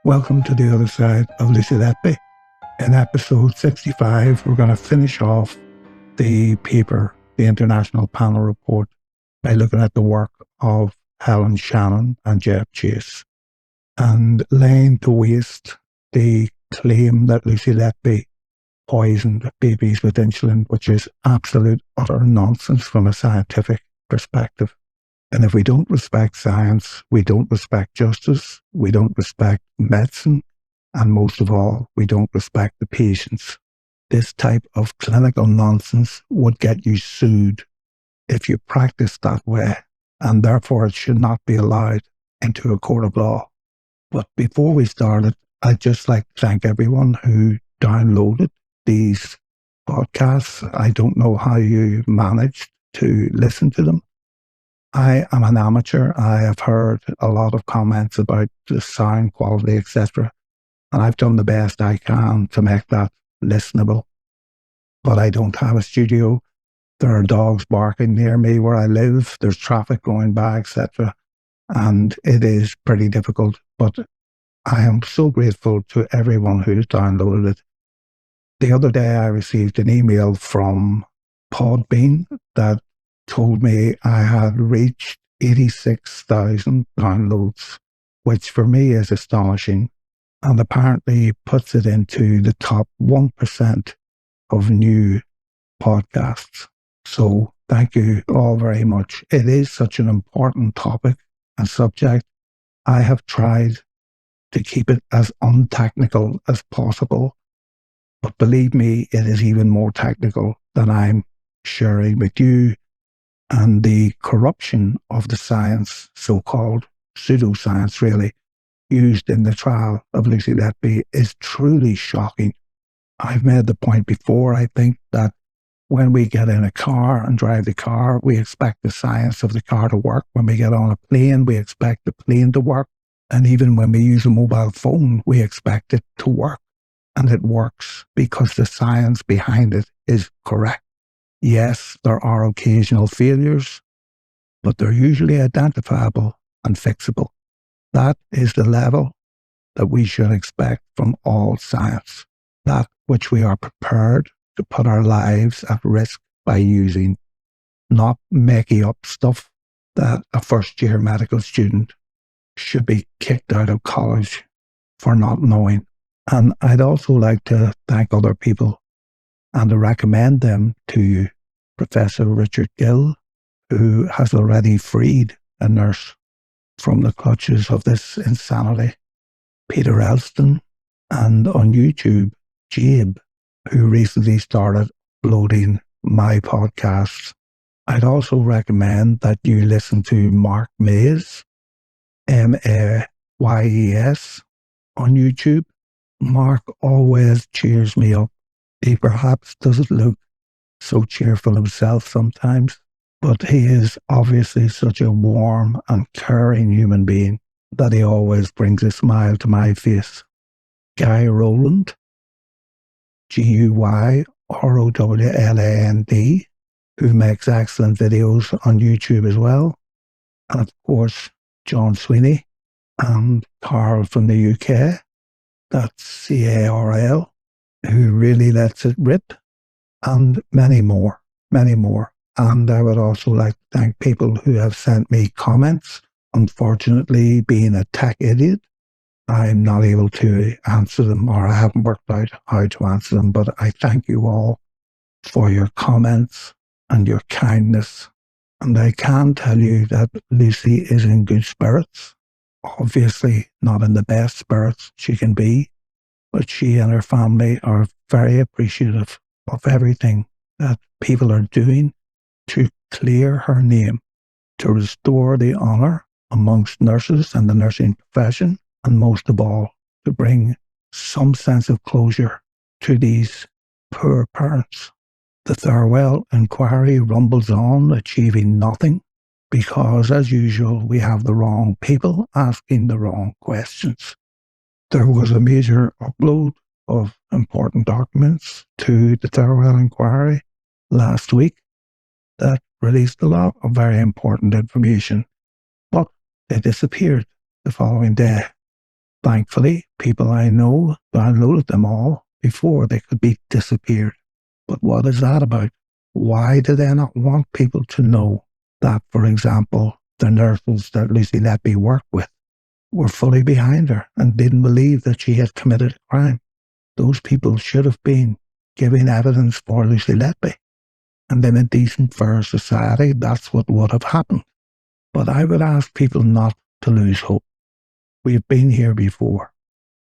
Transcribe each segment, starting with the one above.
Welcome to the other side of Lucy Letby. In episode 65, we're going to finish off the paper, the International Panel Report, by looking at the work of Helen Shannon and Jeff Chase and laying to waste the claim that Lucy Letby poisoned babies with insulin, which is absolute utter nonsense from a scientific perspective. And if we don't respect science, we don't respect justice, we don't respect medicine, and most of all, we don't respect the patients. This type of clinical nonsense would get you sued if you practice that way, and therefore it should not be allowed into a court of law. But before we started, I'd just like to thank everyone who downloaded these podcasts. I don't know how you managed to listen to them. I am an amateur. I have heard a lot of comments about the sound quality, etc. And I've done the best I can to make that listenable. But I don't have a studio. There are dogs barking near me where I live. There's traffic going by, etc. And it is pretty difficult. But I am so grateful to everyone who's downloaded it. The other day I received an email from Podbean that told me I had reached 86,000 downloads, which for me is astonishing, and apparently puts it into the top 1% of new podcasts. So thank you all very much. It is such an important topic and subject. I have tried to keep it as untechnical as possible, but believe me, it is even more technical than I'm sharing with you. And the corruption of the science, so-called pseudoscience really, used in the trial of Lucy Letby is truly shocking. I've made the point before, I think, that when we get in a car and drive the car, we expect the science of the car to work. When we get on a plane, we expect the plane to work. And even when we use a mobile phone, we expect it to work. And it works because the science behind it is correct. Yes, there are occasional failures, but they're usually identifiable and fixable. That is the level that we should expect from all science, that which we are prepared to put our lives at risk by using, not making up stuff that a first-year medical student should be kicked out of college for not knowing. And I'd also like to thank other people and to recommend them to you. Professor Richard Gill, who has already freed a nurse from the clutches of this insanity. Peter Elston, and on YouTube, Jabe, who recently started uploading my podcasts. I'd also recommend that you listen to Mark Mays, Mayes, on YouTube. Mark always cheers me up. He perhaps doesn't look so cheerful himself sometimes, but he is obviously such a warm and caring human being that he always brings a smile to my face. Guy Rowland, Guyrowland, who makes excellent videos on YouTube as well. And of course, John Sweeney and Carl from the UK, that's Carl, who really lets it rip, and many more. And I would also like to thank people who have sent me comments. Unfortunately, being a tech idiot, I'm not able to answer them, or I haven't worked out how to answer them, but I thank you all for your comments and your kindness. And I can tell you that Lucy is in good spirits. Obviously not in the best spirits she can be, but she and her family are very appreciative of everything that people are doing to clear her name, to restore the honour amongst nurses and the nursing profession, and most of all, to bring some sense of closure to these poor parents. The Thirlwell inquiry rumbles on, achieving nothing, because, as usual, we have the wrong people asking the wrong questions. There was a major upload of important documents to the Thirlwell inquiry last week that released a lot of very important information, but they disappeared the following day. Thankfully, people I know downloaded them all before they could be disappeared. But what is that about? Why do they not want people to know that, for example, the nurses that Lucy Letby worked with were fully behind her and didn't believe that she had committed a crime? Those people should have been giving evidence for Lucy Letby. And in a decent, fair society, that's what would have happened. But I would ask people not to lose hope. We've been here before.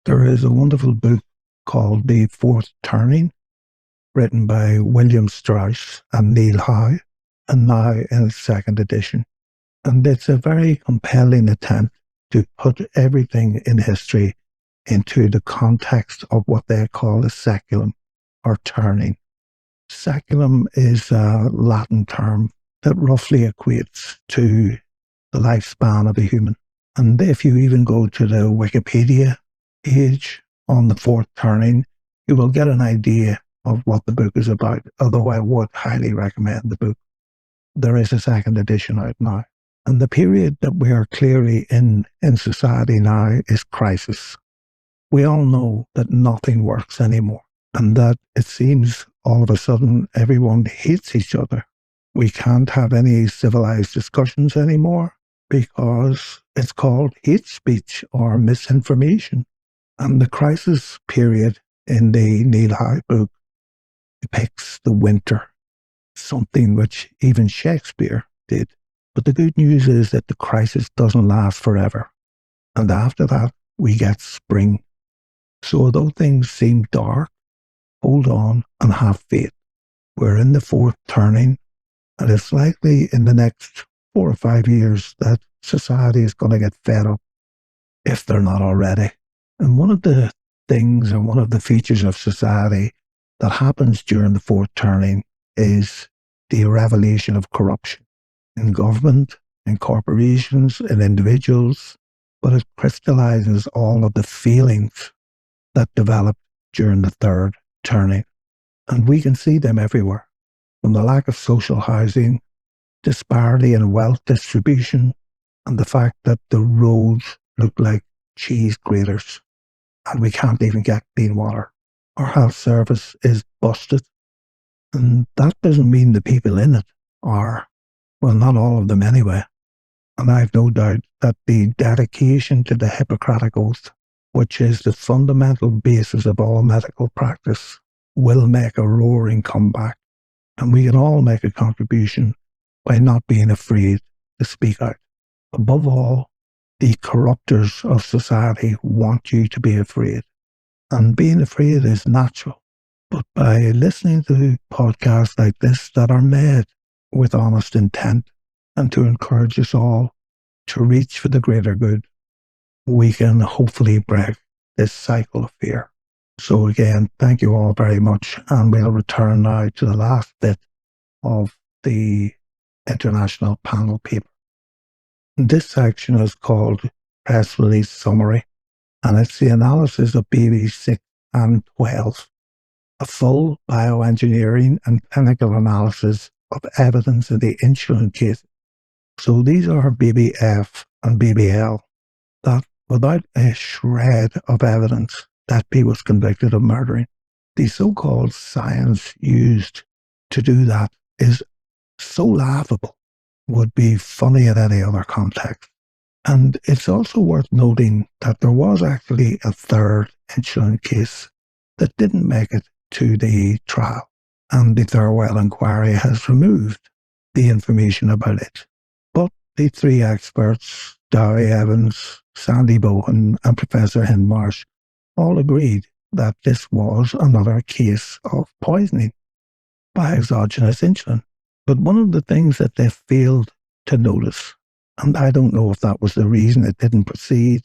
There is a wonderful book called The Fourth Turning, written by William Strauss and Neil Howe, and now in its second edition. And it's a very compelling attempt to put everything in history into the context of what they call a saeculum, or turning. Saeculum is a Latin term that roughly equates to the lifespan of a human. And if you even go to the Wikipedia page on The Fourth Turning, you will get an idea of what the book is about, although I would highly recommend the book. There is a second edition out now. And the period that we are clearly in society now is crisis. We all know that nothing works anymore, and that it seems all of a sudden everyone hates each other. We can't have any civilized discussions anymore because it's called hate speech or misinformation. And the crisis period in the Neil Howe book depicts the winter, something which even Shakespeare did. But the good news is that the crisis doesn't last forever. And after that, we get spring. So although things seem dark, hold on and have faith. We're in the fourth turning, and it's likely in the next 4 or 5 years that society is going to get fed up, if they're not already. And one of the things and one of the features of society that happens during the fourth turning is the revelation of corruption in government, in corporations, in individuals, but it crystallizes all of the feelings that develop during the third turning. And we can see them everywhere, from the lack of social housing, disparity in wealth distribution, and the fact that the roads look like cheese graters and we can't even get clean water. Our health service is busted, and that doesn't mean the people in it are, well, not all of them anyway. And I've no doubt that the dedication to the Hippocratic Oath, which is the fundamental basis of all medical practice, will make a roaring comeback. And we can all make a contribution by not being afraid to speak out. Above all, the corruptors of society want you to be afraid. And being afraid is natural. But by listening to podcasts like this that are made with honest intent and to encourage us all to reach for the greater good, we can hopefully break this cycle of fear. So again, thank you all very much, and we'll return now to the last bit of the international panel paper. This section is called Press Release Summary, and it's the analysis of BB6 and 12, a full bioengineering and clinical analysis of evidence in the insulin case. So these are BBF and BBL, that without a shred of evidence, Letby was convicted of murdering. The so-called science used to do that is so laughable, would be funny in any other context. And it's also worth noting that there was actually a third insulin case that didn't make it to the trial, and the Thirlwell inquiry has removed the information about it. But the three experts, Dowie Evans, Sandy Bohan, and Professor Hindmarsh, all agreed that this was another case of poisoning by exogenous insulin. But one of the things that they failed to notice, and I don't know if that was the reason it didn't proceed,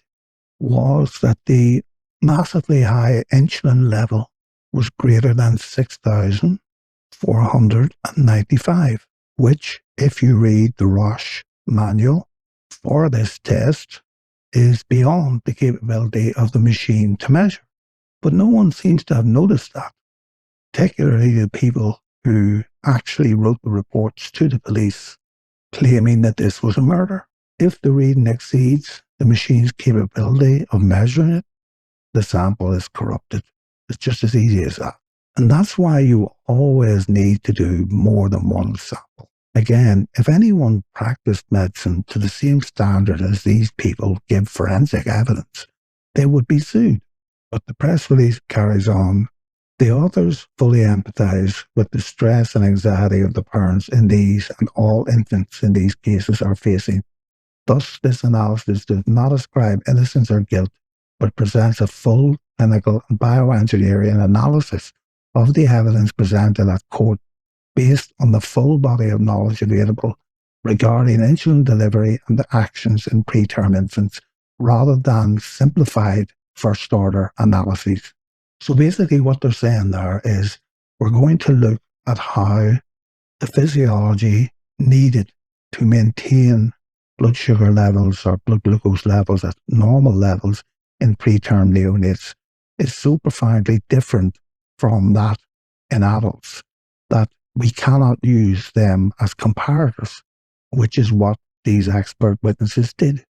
was that the massively high insulin level was greater than 6,495, which, if you read the Roche manual for this test, is beyond the capability of the machine to measure. But no one seems to have noticed that, particularly the people who actually wrote the reports to the police claiming that this was a murder. If the reading exceeds the machine's capability of measuring it, the sample is corrupted. It's just as easy as that. And that's why you always need to do more than one sample. Again, if anyone practiced medicine to the same standard as these people give forensic evidence, they would be sued. But the press release carries on. The authors fully empathize with the stress and anxiety of the parents in these and all infants in these cases are facing. Thus, this analysis does not ascribe innocence or guilt, but presents a full clinical and bioengineering analysis of the evidence presented at court based on the full body of knowledge available regarding insulin delivery and the actions in preterm infants, rather than simplified first-order analyses. So basically what they're saying there is we're going to look at how the physiology needed to maintain blood sugar levels or blood glucose levels at normal levels in preterm neonates is so profoundly different from that in adults that we cannot use them as comparators, which is what these expert witnesses did.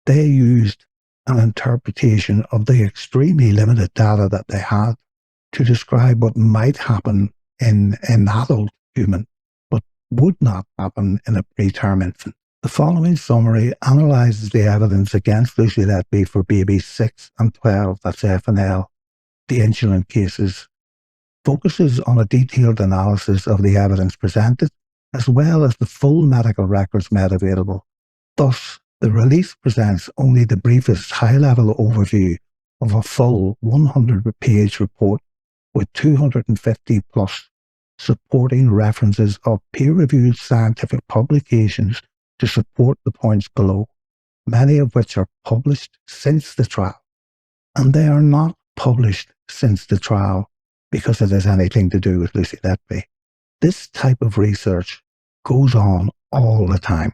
They used an interpretation of the extremely limited data that they had to describe what might happen in an adult human, but would not happen in a preterm infant. The following summary analyzes the evidence against Lucy Letby for babies 6 and 12, that's FNL, the insulin cases, focuses on a detailed analysis of the evidence presented, as well as the full medical records made available. Thus, the release presents only the briefest high-level overview of a full 100-page report with 250 plus supporting references of peer-reviewed scientific publications to support the points below, many of which are published since the trial. And they are not published since the trial because it has anything to do with Lucy Letby. This type of research goes on all the time.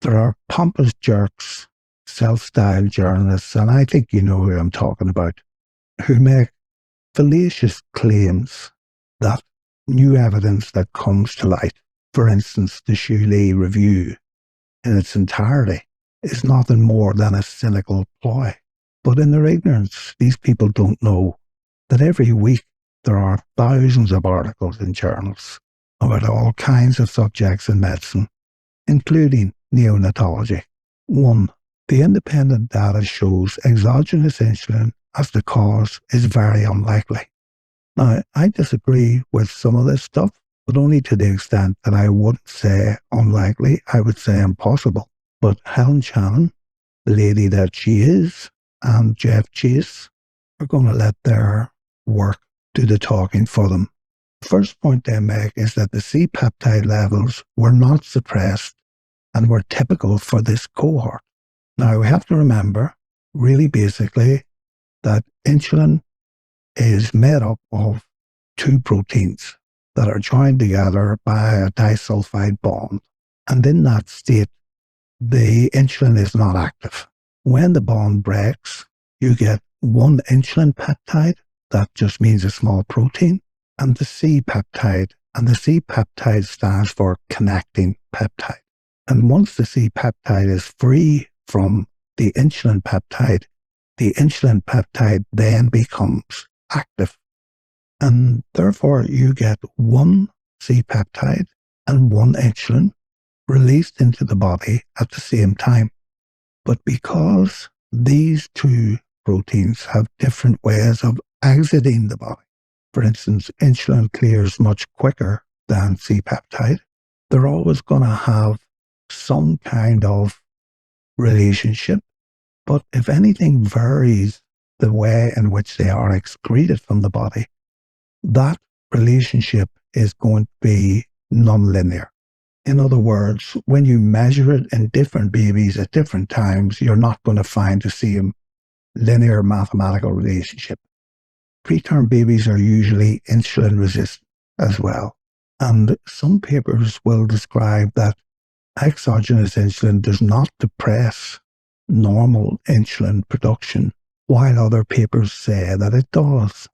There are pompous jerks, self-styled journalists, and I think you know who I'm talking about, who make fallacious claims that new evidence that comes to light, for instance, the Shuley Review in its entirety, is nothing more than a cynical ploy. But in their ignorance, these people don't know that every week there are thousands of articles in journals about all kinds of subjects in medicine, including neonatology. 1. The independent data shows exogenous insulin as the cause is very unlikely. Now, I disagree with some of this stuff, but only to the extent that I wouldn't say unlikely, I would say impossible. But Helen Shannon, the lady that she is, and Jeff Chase are going to let their work do the talking for them. The first point they make is that the C-peptide levels were not suppressed and were typical for this cohort. Now, we have to remember, really basically, that insulin is made up of two proteins that are joined together by a disulfide bond. And in that state, the insulin is not active. When the bond breaks, you get one insulin peptide, that just means a small protein, and the C-peptide. And the C-peptide stands for connecting peptide. And once the C-peptide is free from the insulin peptide then becomes active. And therefore, you get one C-peptide and one insulin released into the body at the same time. But because these two proteins have different ways of exiting the body, for instance, insulin clears much quicker than C-peptide, they're always going to have some kind of relationship. But if anything varies the way in which they are excreted from the body, that relationship is going to be nonlinear. In other words, when you measure it in different babies at different times, you're not going to find the same linear mathematical relationship. Preterm babies are usually insulin resistant as well. And some papers will describe that exogenous insulin does not depress normal insulin production, while other papers say that it does.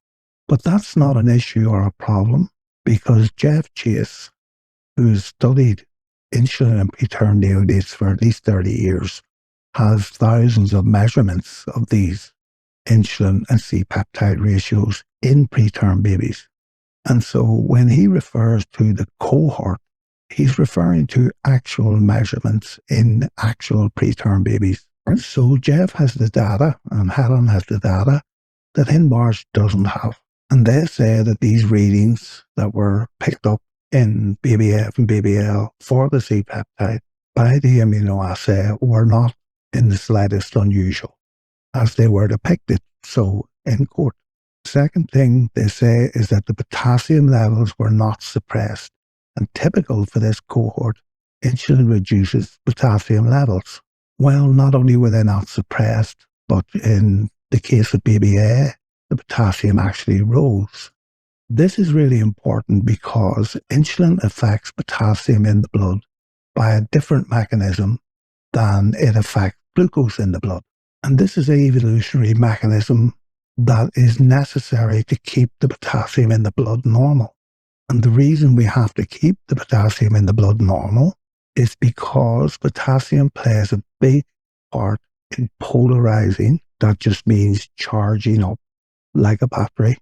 But that's not an issue or a problem, because Jeff Chase, who's studied insulin in preterm neonates for at least 30 years, has thousands of measurements of these insulin and C-peptide ratios in preterm babies. And so when he refers to the cohort, he's referring to actual measurements in actual preterm babies. And so Jeff has the data and Helen has the data that Hinmarsh doesn't have. And they say that these readings that were picked up in baby F and baby L for the C-peptide by the immunoassay were not in the slightest unusual, as they were depicted so in court. Second thing they say is that the potassium levels were not suppressed, and typical for this cohort, insulin reduces potassium levels. Well, not only were they not suppressed, but in the case of baby A, the potassium actually rose. This is really important because insulin affects potassium in the blood by a different mechanism than it affects glucose in the blood. And this is an evolutionary mechanism that is necessary to keep the potassium in the blood normal. And the reason we have to keep the potassium in the blood normal is because potassium plays a big part in polarizing, that just means charging up like a battery,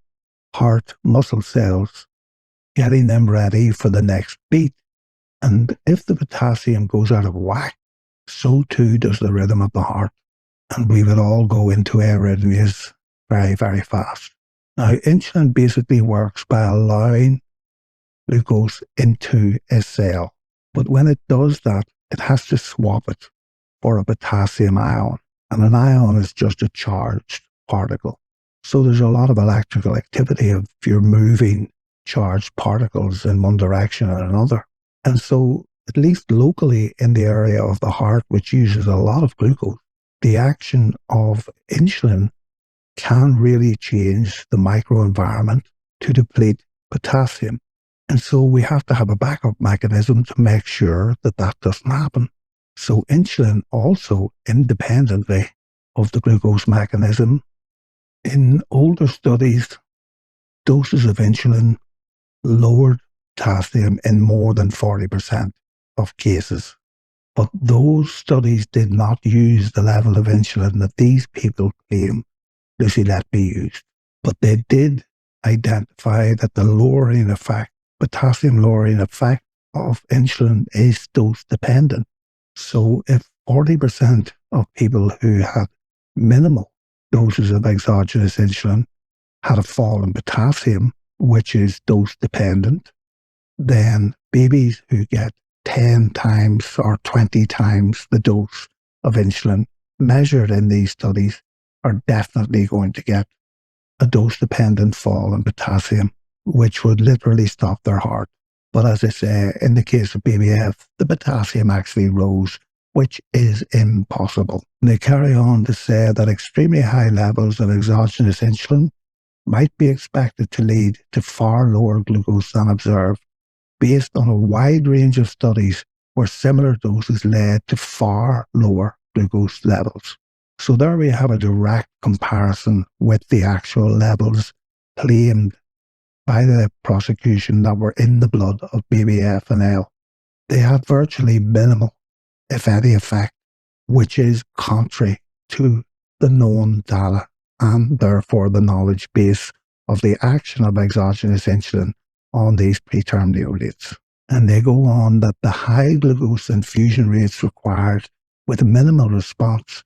heart muscle cells, getting them ready for the next beat. And if the potassium goes out of whack, so too does the rhythm of the heart. And we would all go into arrhythmias very, very fast. Now, insulin basically works by allowing glucose into a cell. But when it does that, it has to swap it for a potassium ion. And an ion is just a charged particle. So there's a lot of electrical activity if you're moving charged particles in one direction or another. And so, at least locally in the area of the heart, which uses a lot of glucose, the action of insulin can really change the microenvironment to deplete potassium. And so we have to have a backup mechanism to make sure that that doesn't happen. So insulin also, independently of the glucose mechanism, in older studies, doses of insulin lowered potassium in more than 40% of cases. But those studies did not use the level of insulin that these people claim Lucy Letby used. But they did identify that the lowering effect, potassium lowering effect of insulin is dose dependent. So if 40% of people who had minimal doses of exogenous insulin had a fall in potassium, which is dose dependent, then babies who get 10 times or 20 times the dose of insulin measured in these studies are definitely going to get a dose-dependent fall in potassium, which would literally stop their heart. But as I say, in the case of baby F, the potassium actually rose, which is impossible. And they carry on to say that extremely high levels of exogenous insulin might be expected to lead to far lower glucose than observed, based on a wide range of studies where similar doses led to far lower glucose levels. So there we have a direct comparison with the actual levels claimed by the prosecution that were in the blood of baby F and L. They had virtually minimal, if any, effect, which is contrary to the known data and therefore the knowledge base of the action of exogenous insulin on these preterm neonates. And they go on that the high glucose infusion rates required with minimal response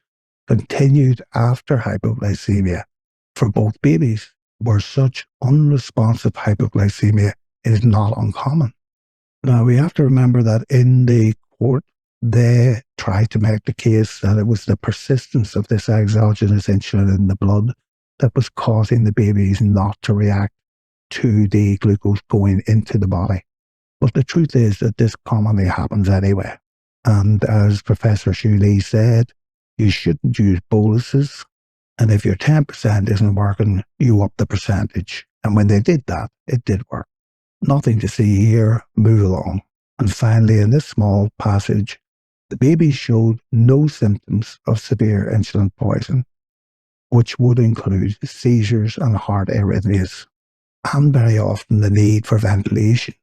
continued after hypoglycemia for both babies, where such unresponsive hypoglycemia is not uncommon. Now, we have to remember that in the court, they tried to make the case that it was the persistence of this exogenous insulin in the blood that was causing the babies not to react to the glucose going into the body. But the truth is that this commonly happens anyway. And as Professor Shuley said, you shouldn't use boluses. And if your 10% isn't working, you up the percentage. And when they did that, it did work. Nothing to see here, move along. And finally, in this small passage, the baby showed no symptoms of severe insulin poison, which would include seizures and heart arrhythmias, and very often the need for ventilation.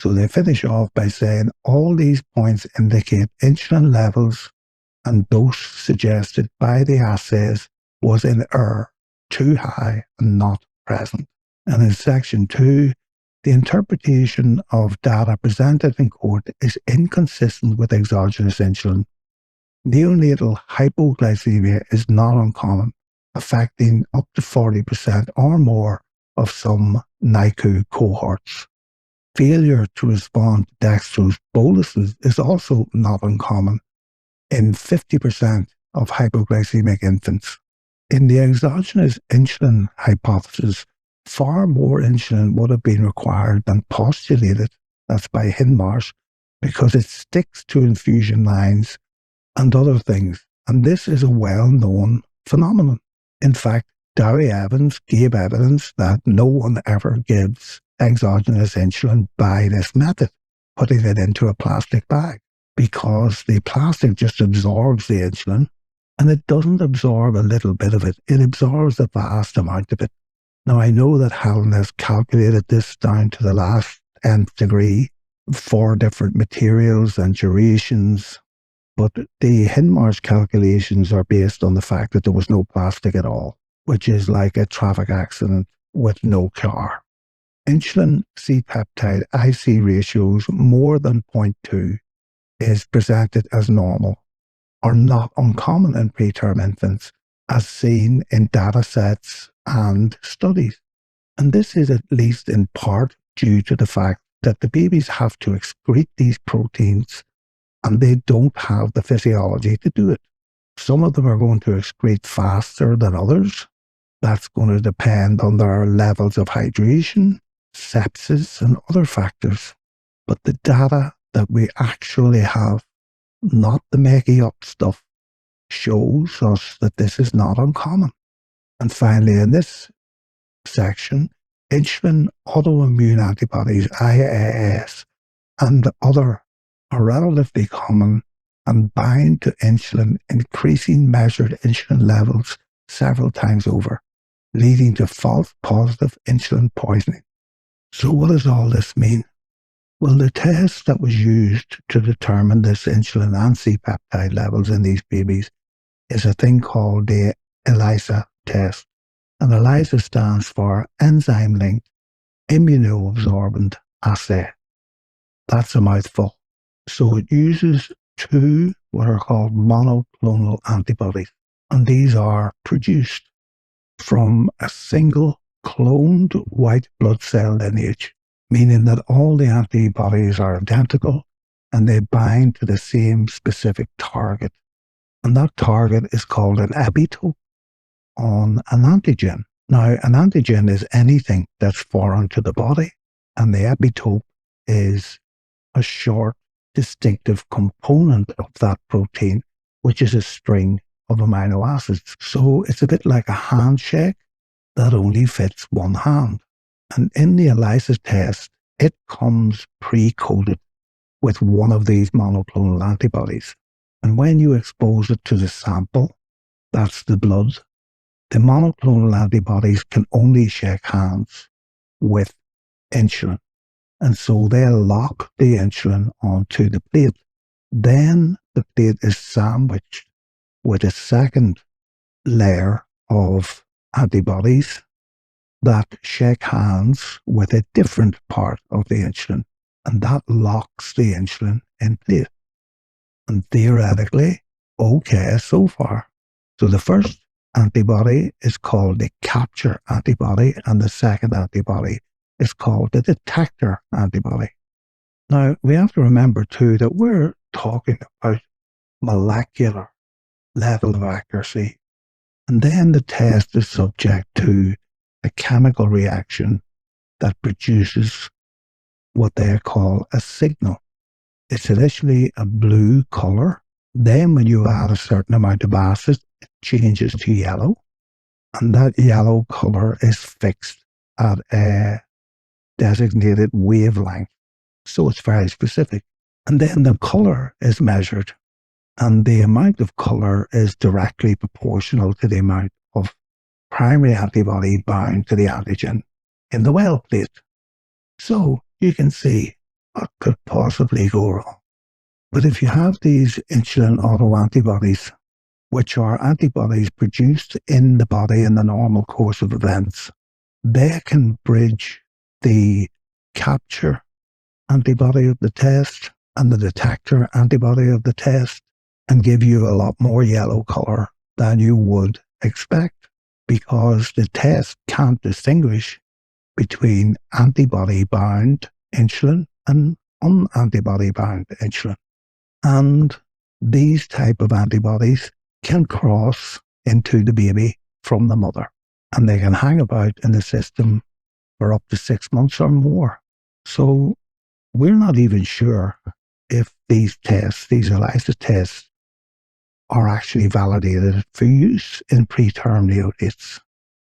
So they finish off by saying all these points indicate insulin levels and dose suggested by the assays was in error, too high and not present. And in section 2, the interpretation of data presented in court is inconsistent with exogenous insulin. Neonatal hypoglycemia is not uncommon, affecting up to 40% or more of some NICU cohorts. Failure to respond to dextrose boluses is also not uncommon in 50% of hypoglycemic infants. In the exogenous insulin hypothesis, far more insulin would have been required than postulated, that's by Hindmarsh, because it sticks to infusion lines and other things, and this is a well-known phenomenon. In fact, Gary Evans gave evidence that no one ever gives exogenous insulin by this method, putting it into a plastic bag, because the plastic just absorbs the insulin, and it doesn't absorb a little bit of it, it absorbs a vast amount of it. Now, I know that Helen has calculated this down to the last nth degree for different materials and durations, but the Hindmarsh calculations are based on the fact that there was no plastic at all, which is like a traffic accident with no car. Insulin C-peptide IC ratios more than 0.2 is presented as normal or not uncommon in preterm infants, as seen in data sets and studies. And this is at least in part due to the fact that the babies have to excrete these proteins and they don't have the physiology to do it. Some of them are going to excrete faster than others. That's going to depend on their levels of hydration, sepsis, and other factors. But the data that we actually have, not the making up stuff, shows us that this is not uncommon. And finally, in this section, insulin autoimmune antibodies, IAAS, and other are relatively common and bind to insulin, increasing measured insulin levels several times over, leading to false positive insulin poisoning. So what does all this mean? Well, the test that was used to determine this insulin and C-peptide levels in these babies is a thing called the ELISA test. And ELISA stands for Enzyme-Linked Immunoabsorbent Assay. That's a mouthful. So it uses two what are called monoclonal antibodies. And these are produced from a single cloned white blood cell lineage, meaning that all the antibodies are identical and they bind to the same specific target. And that target is called an epitope on an antigen. Now, an antigen is anything that's foreign to the body, and the epitope is a short, distinctive component of that protein, which is a string of amino acids. So it's a bit like a handshake that only fits one hand. And in the ELISA test, it comes pre-coded with one of these monoclonal antibodies. And when you expose it to the sample, that's the blood, the monoclonal antibodies can only shake hands with insulin. And so they'll lock the insulin onto the plate. Then the plate is sandwiched with a second layer of antibodies that shake hands with a different part of the insulin. And that locks the insulin in place. And theoretically, okay so far. So the first antibody is called the capture antibody, and the second antibody is called the detector antibody. Now, we have to remember too that we're talking about molecular level of accuracy. And then the test is subject to a chemical reaction that produces what they call a signal. It's initially a blue color. Then when you add a certain amount of acid, it changes to yellow. And that yellow color is fixed at a designated wavelength. So it's very specific. And then the color is measured. And the amount of color is directly proportional to the amount of primary antibody bound to the antigen in the well plate. So you can see what could possibly go wrong. But if you have these insulin autoantibodies, which are antibodies produced in the body in the normal course of events, they can bridge the capture antibody of the test and the detector antibody of the test and give you a lot more yellow color than you would expect, because the test can't distinguish between antibody-bound insulin and unantibody-bound insulin. And these type of antibodies can cross into the baby from the mother, and they can hang about in the system for up to 6 months or more. So we're not even sure if these tests, these ELISA tests, are actually validated for use in preterm neonates.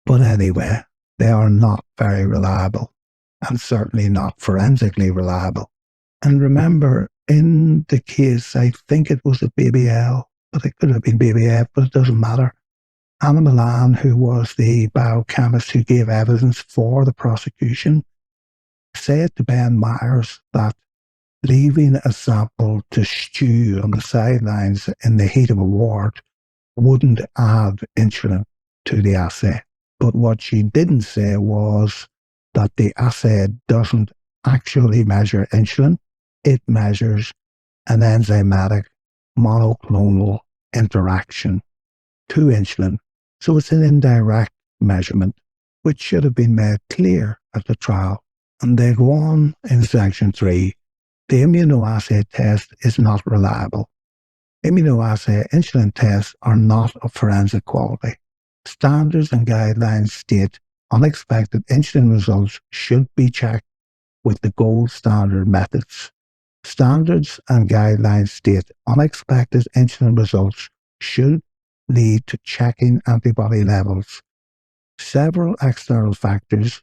But anyway, they are not very reliable, and certainly not forensically reliable. And remember, in the case, I think it was a baby L, but it could have been baby F, but it doesn't matter. Anna Milan, who was the biochemist who gave evidence for the prosecution, said to Ben Myers that leaving a sample to stew on the sidelines in the heat of a ward wouldn't add insulin to the assay. But what she didn't say was that the assay doesn't actually measure insulin. It measures an enzymatic monoclonal interaction to insulin. So it's an indirect measurement, which should have been made clear at the trial. And they go on in section 3. The immunoassay test is not reliable. Immunoassay insulin tests are not of forensic quality. Standards and guidelines state unexpected insulin results should be checked with the gold standard methods. Standards and guidelines state unexpected insulin results should lead to checking antibody levels. Several external factors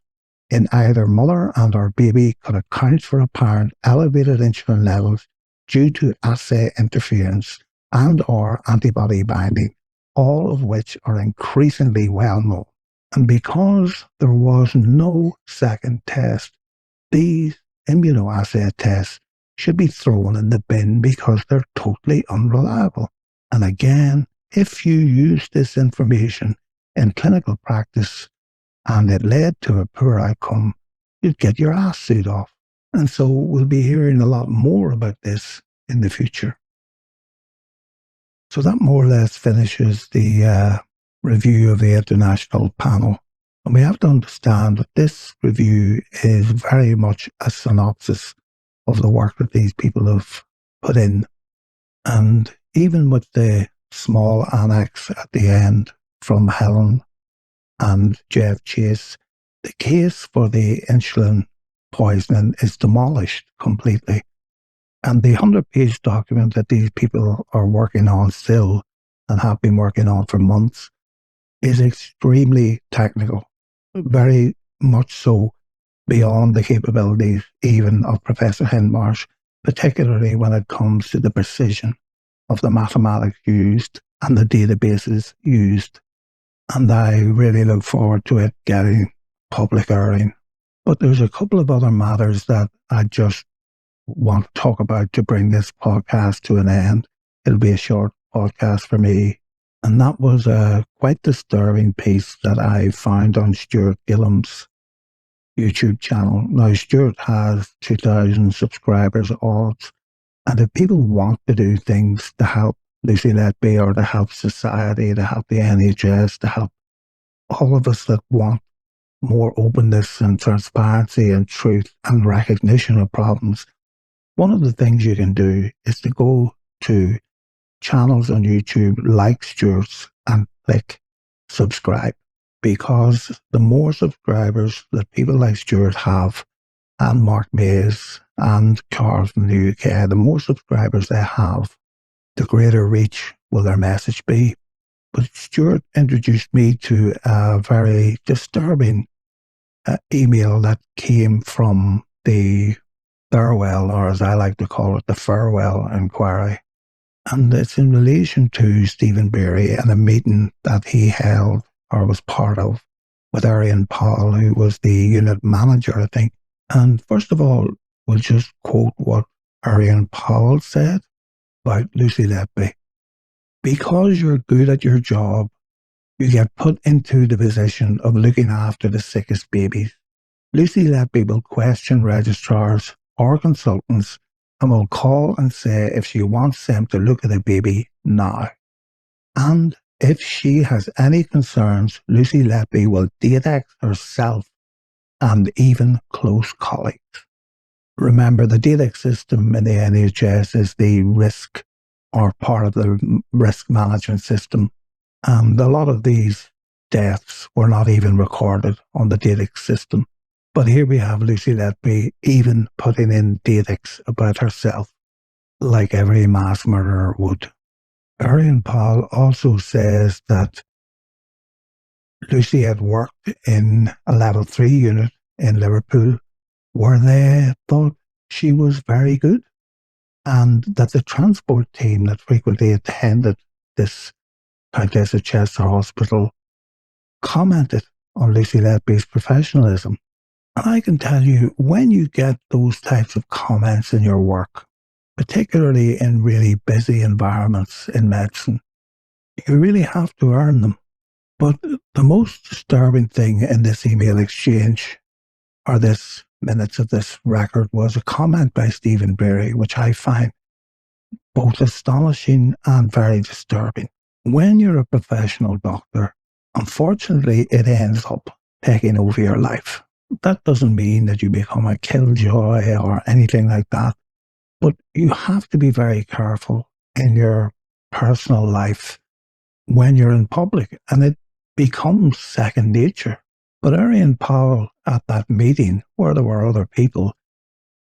in either mother and or baby could account for apparent elevated insulin levels due to assay interference and or antibody binding, all of which are increasingly well known. And because there was no second test, these immunoassay tests should be thrown in the bin because they're totally unreliable. And again, if you use this information in clinical practice and it led to a poor outcome, you'd get your ass sued off. And so we'll be hearing a lot more about this in the future. So that more or less finishes the review of the international panel. And we have to understand that this review is very much a synopsis of the work that these people have put in. And even with the small annex at the end from Helen and Jeff Chase, the case for the insulin poisoning is demolished completely. And the 100-page document that these people are working on still and have been working on for months is extremely technical, very much so beyond the capabilities even of Professor Hindmarsh, particularly when it comes to the precision of the mathematics used and the databases used. And I really look forward to it getting public airing. But there's a couple of other matters that I just want to talk about to bring this podcast to an end. It'll be a short podcast for me. And that was a quite disturbing piece that I found on Stuart Gillham's YouTube channel. Now, Stuart has 2,000 subscribers odd. And if people want to do things to help Lucy Letby or to help society, to help the NHS, to help all of us that want more openness and transparency and truth and recognition of problems, one of the things you can do is to go to channels on YouTube like Stuart's and click subscribe, because the more subscribers that people like Stuart have, and Mark Mays and Carl from the UK, the more subscribers they have, the greater reach will their message be. But Stuart introduced me to a very disturbing email that came from the Farewell, or as I like to call it, the Farewell Inquiry. And it's in relation to Stephen Berry and a meeting that he held or was part of with Arian Powell, who was the unit manager, I think. And first of all, we'll just quote what Arian Powell said. about Lucy Letby. Because you're good at your job, you get put into the position of looking after the sickest babies. Lucy Letby will question registrars or consultants and will call and say if she wants them to look at a baby now. And if she has any concerns, Lucy Letby will date herself and even close colleagues. Remember, the data system in the NHS is the risk or part of the risk management system. And a lot of these deaths were not even recorded on the data system. But here we have Lucy Letby even putting in data about herself, like every mass murderer would. Arian Powell also says that Lucy had worked in a level 3 unit in Liverpool where they thought she was very good, and that the transport team that frequently attended this Countess of Chester Hospital commented on Lucy Letby's professionalism. And I can tell you, when you get those types of comments in your work, particularly in really busy environments in medicine, you really have to earn them. But the most disturbing thing in this email exchange, or this minutes of this record, was a comment by Stephen Beery, which I find both astonishing and very disturbing. When you're a professional doctor, unfortunately, it ends up taking over your life. That doesn't mean that you become a killjoy or anything like that, but you have to be very careful in your personal life when you're in public, and it becomes second nature. But Arian Powell, at that meeting where there were other people,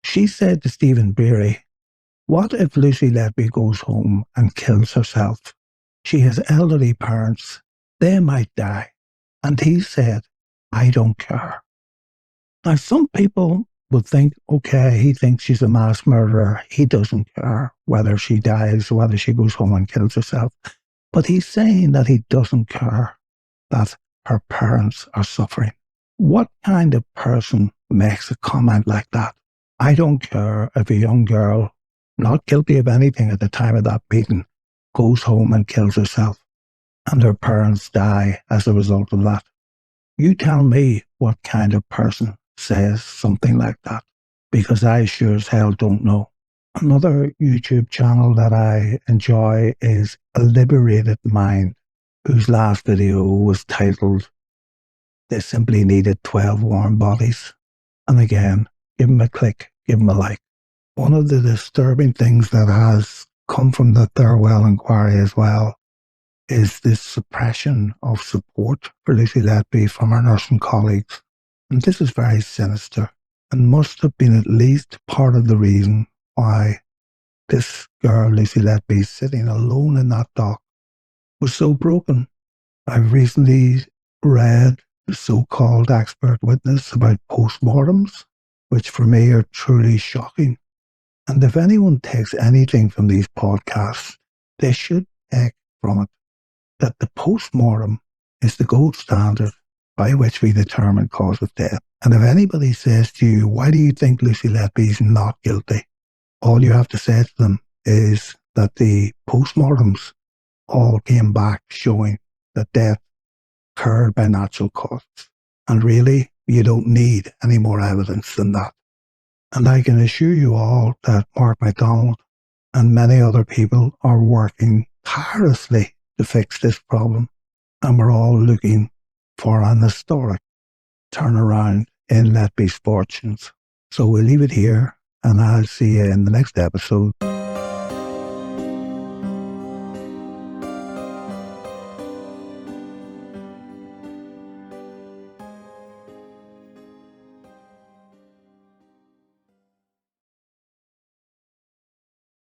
she said to Stephen Beery, "What if Lucy Letby goes home and kills herself? She has elderly parents. They might die." And he said, "I don't care." Now, some people would think, okay, he thinks she's a mass murderer. He doesn't care whether she dies, whether she goes home and kills herself. But he's saying that he doesn't care that her parents are suffering. What kind of person makes a comment like that? I don't care if a young girl, not guilty of anything at the time of that meeting, goes home and kills herself, and her parents die as a result of that. You tell me what kind of person says something like that, because I sure as hell don't know. Another YouTube channel that I enjoy is A Liberated Mind, whose last video was titled "They Simply Needed 12 Warm Bodies." And again, give them a click, give them a like. One of the disturbing things that has come from the Thirlwell inquiry as well is this suppression of support for Lucy Letby from her nursing colleagues. And this is very sinister and must have been at least part of the reason why this girl, Lucy Letby, sitting alone in that dock, was so broken. I've recently read the so-called expert witness about postmortems, which for me are truly shocking. And if anyone takes anything from these podcasts, they should take from it that the postmortem is the gold standard by which we determine cause of death. And if anybody says to you, "Why do you think Lucy Letby is not guilty?" all you have to say to them is that the postmortems all came back showing that death occurred by natural causes. And really, you don't need any more evidence than that. And I can assure you all that Mark MacDonald and many other people are working tirelessly to fix this problem. And we're all looking for an historic turnaround in Letby's fortunes. So we'll leave it here, and I'll see you in the next episode.